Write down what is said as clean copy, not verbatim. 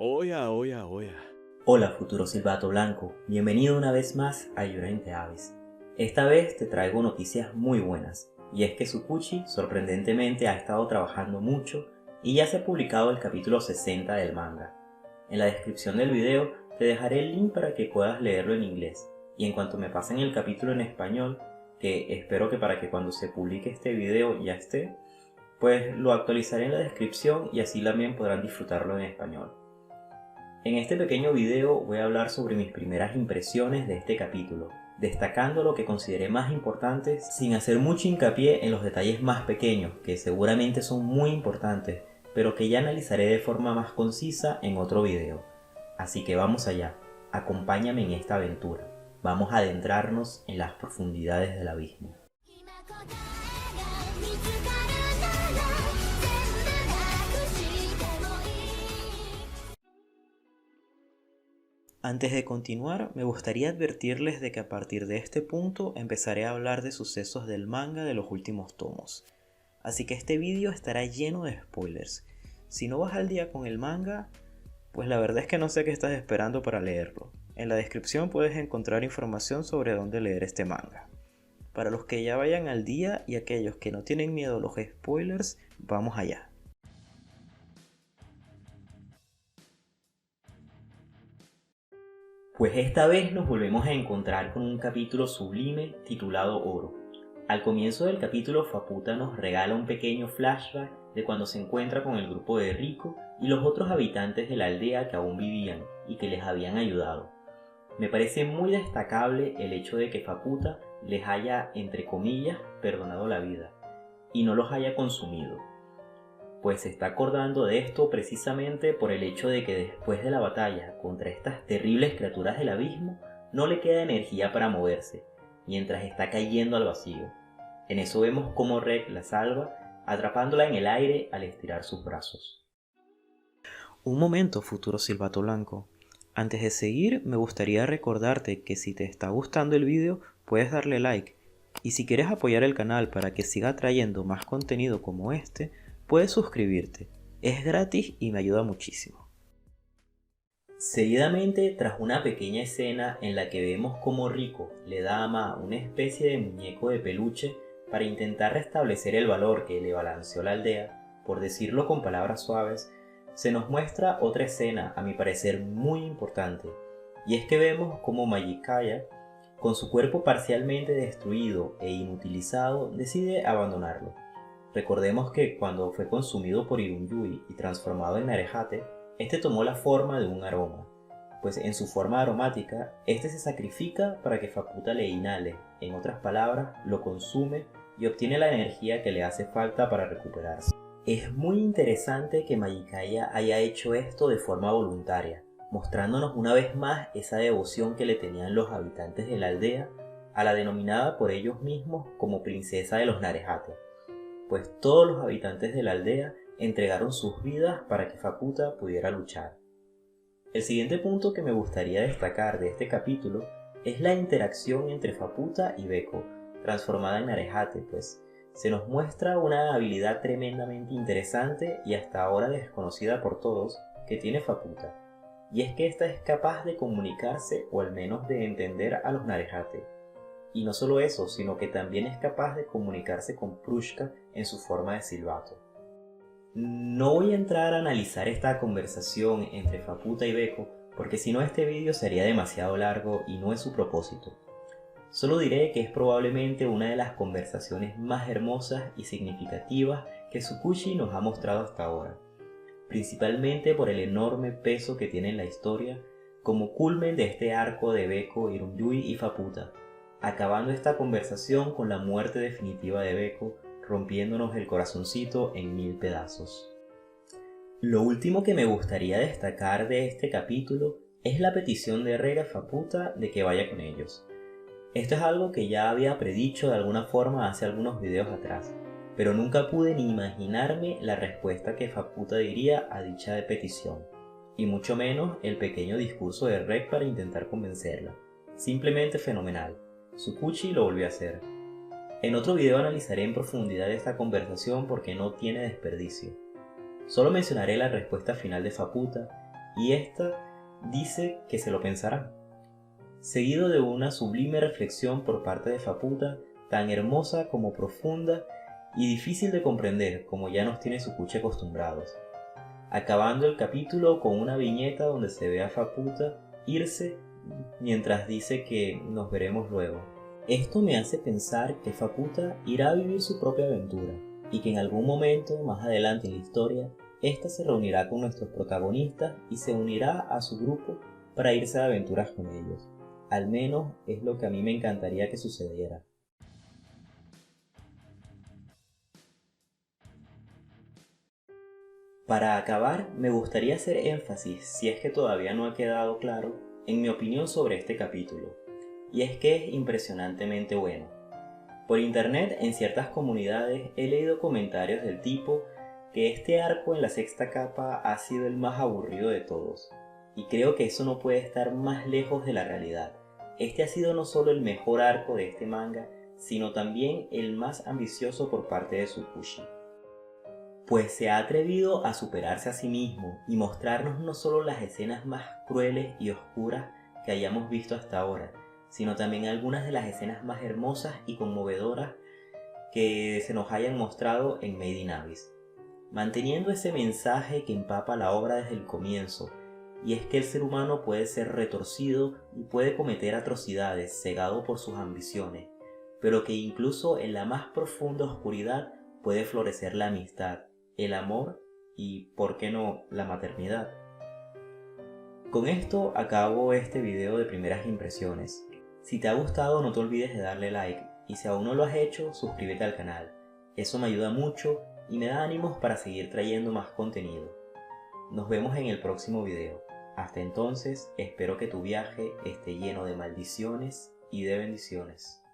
Oya, oya, oya. Hola futuro silbato blanco, bienvenido una vez más a Llorente Aves. Esta vez te traigo noticias muy buenas, y es que Tsukuchi sorprendentemente ha estado trabajando mucho y ya se ha publicado el capítulo 60 del manga. En la descripción del video te dejaré el link para que puedas leerlo en inglés, y en cuanto me pasen el capítulo en español, que espero que para que cuando se publique este video ya esté, pues lo actualizaré en la descripción y así también podrán disfrutarlo en español. En este pequeño video voy a hablar sobre mis primeras impresiones de este capítulo, destacando lo que consideré más importante sin hacer mucho hincapié en los detalles más pequeños, que seguramente son muy importantes, pero que ya analizaré de forma más concisa en otro video. Así que vamos allá, acompáñame en esta aventura, vamos a adentrarnos en las profundidades del abismo. Antes de continuar, me gustaría advertirles de que a partir de este punto empezaré a hablar de sucesos del manga de los últimos tomos. Así que este vídeo estará lleno de spoilers. Si no vas al día con el manga, pues la verdad es que no sé qué estás esperando para leerlo. En la descripción puedes encontrar información sobre dónde leer este manga. Para los que ya vayan al día y aquellos que no tienen miedo a los spoilers, vamos allá. Pues esta vez nos volvemos a encontrar con un capítulo sublime titulado Oro. Al comienzo del capítulo, Faputa nos regala un pequeño flashback de cuando se encuentra con el grupo de Rico y los otros habitantes de la aldea que aún vivían y que les habían ayudado. Me parece muy destacable el hecho de que Faputa les haya, entre comillas, perdonado la vida y no los haya consumido. Pues se está acordando de esto precisamente por el hecho de que después de la batalla contra estas terribles criaturas del abismo, no le queda energía para moverse, mientras está cayendo al vacío. En eso vemos cómo Reg la salva, atrapándola en el aire al estirar sus brazos. Un momento, futuro silbato blanco. Antes de seguir, me gustaría recordarte que si te está gustando el vídeo, puedes darle like. Y si quieres apoyar el canal para que siga trayendo más contenido como este, puedes suscribirte, es gratis y me ayuda muchísimo. Seguidamente, tras una pequeña escena en la que vemos cómo Rico le da a Ma una especie de muñeco de peluche para intentar restablecer el valor que le balanceó la aldea, por decirlo con palabras suaves, se nos muestra otra escena a mi parecer muy importante, y es que vemos cómo Magikaya, con su cuerpo parcialmente destruido e inutilizado, decide abandonarlo. Recordemos que cuando fue consumido por Irumyuui y transformado en Narehate, este tomó la forma de un aroma, pues en su forma aromática, este se sacrifica para que Faputa le inhale, en otras palabras, lo consume y obtiene la energía que le hace falta para recuperarse. Es muy interesante que Magikaya haya hecho esto de forma voluntaria, mostrándonos una vez más esa devoción que le tenían los habitantes de la aldea a la denominada por ellos mismos como princesa de los Narehate, pues todos los habitantes de la aldea entregaron sus vidas para que Faputa pudiera luchar. El siguiente punto que me gustaría destacar de este capítulo es la interacción entre Faputa y Beko, transformada en Narehate, pues se nos muestra una habilidad tremendamente interesante y hasta ahora desconocida por todos que tiene Faputa, y es que ésta es capaz de comunicarse o al menos de entender a los Narehate. Y no solo eso, sino que también es capaz de comunicarse con Prushka en su forma de silbato. No voy a entrar a analizar esta conversación entre Faputa y Beko, porque si no este vídeo sería demasiado largo y no es su propósito. Solo diré que es probablemente una de las conversaciones más hermosas y significativas que Tsukuchi nos ha mostrado hasta ahora, principalmente por el enorme peso que tiene en la historia como culmen de este arco de Beko, Irumyuui y Faputa, acabando esta conversación con la muerte definitiva de Beko, rompiéndonos el corazoncito en 1000 pedazos. Lo último que me gustaría destacar de este capítulo es la petición de Reg a Faputa de que vaya con ellos. Esto es algo que ya había predicho de alguna forma hace algunos videos atrás, pero nunca pude ni imaginarme la respuesta que Faputa diría a dicha petición, y mucho menos el pequeño discurso de Reg para intentar convencerla. Simplemente fenomenal. Tsukuchi lo volvió a hacer. En otro video analizaré en profundidad esta conversación porque no tiene desperdicio. Solo mencionaré la respuesta final de Faputa, y ésta dice que se lo pensará. Seguido de una sublime reflexión por parte de Faputa, tan hermosa como profunda y difícil de comprender como ya nos tiene Sukuchi acostumbrados. Acabando el capítulo con una viñeta donde se ve a Faputa irse mientras dice que nos veremos luego. Esto me hace pensar que Faputa irá a vivir su propia aventura y que en algún momento más adelante en la historia, ésta se reunirá con nuestros protagonistas y se unirá a su grupo para irse de aventuras con ellos. Al menos es lo que a mí me encantaría que sucediera. Para acabar, me gustaría hacer énfasis, si es que todavía no ha quedado claro, en mi opinión sobre este capítulo, y es que es impresionantemente bueno. Por internet, en ciertas comunidades, he leído comentarios del tipo que este arco en la sexta capa ha sido el más aburrido de todos, y creo que eso no puede estar más lejos de la realidad. Este ha sido no solo el mejor arco de este manga, sino también el más ambicioso por parte de Tsukushi. Pues se ha atrevido a superarse a sí mismo y mostrarnos no solo las escenas más crueles y oscuras que hayamos visto hasta ahora, sino también algunas de las escenas más hermosas y conmovedoras que se nos hayan mostrado en Made in Abyss, manteniendo ese mensaje que empapa la obra desde el comienzo, y es que el ser humano puede ser retorcido y puede cometer atrocidades cegado por sus ambiciones, pero que incluso en la más profunda oscuridad puede florecer la amistad, el amor y, ¿por qué no?, la maternidad. Con esto acabo este video de primeras impresiones. Si te ha gustado, no te olvides de darle like, y si aún no lo has hecho, suscríbete al canal. Eso me ayuda mucho y me da ánimos para seguir trayendo más contenido. Nos vemos en el próximo video. Hasta entonces, espero que tu viaje esté lleno de maldiciones y de bendiciones.